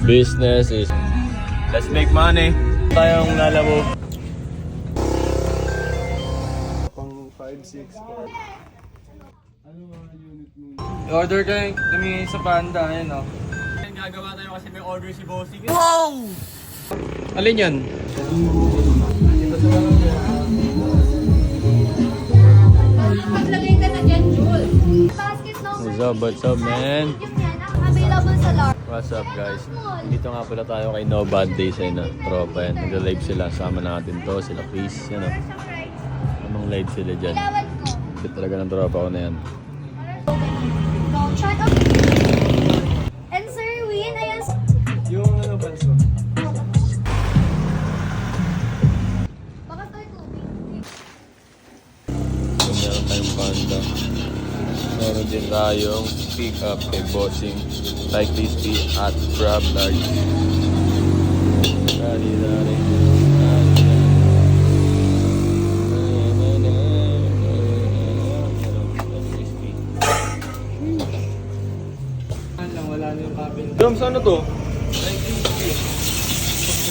Business is... Let's make money. Tayong lalabog. Pang 5, 6, 4. Ano mga unit mo? Order kami sa Panda, ayun o. Gagawa tayo kasi may order si Bossing. Wow! Alin yan? Maglagay ka na dyan, Jules. Basket number What's up, man? available sa large. What's up, guys? Dito nga pala tayo kay No Bad Days, ay na tropa yan. Nag-live sila, sama natin to, sila Chris, yan o. Anong live sila dyan? Ilawan ko. Ito talaga ng tropa ko na yan. Shut up. And Sir Win, ayan. Yung ano, panso? Baka tayo tubig. Meron tayong Panda. Meron din tayong pick up kay Bossing. Like crispy at crab large. Dari. Wala na yung cabin. Dom, saan na to?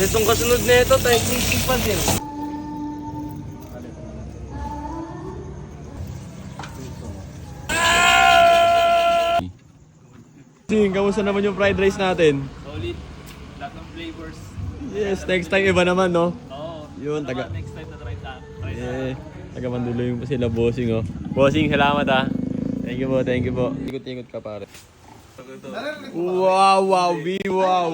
Itong kasunod na ito, tayo pa din. Bossing, kamusta naman yung fried rice natin? Solid. Lahat ng flavors. Yes, next time iba naman, no? Oo. Yun, taga... Next time na try sa. Taga Mandulo yung sila Bossing, oh. Bossing, salamat, ah. Thank you po. Ikot-ikot ka, pare. Wow, wow.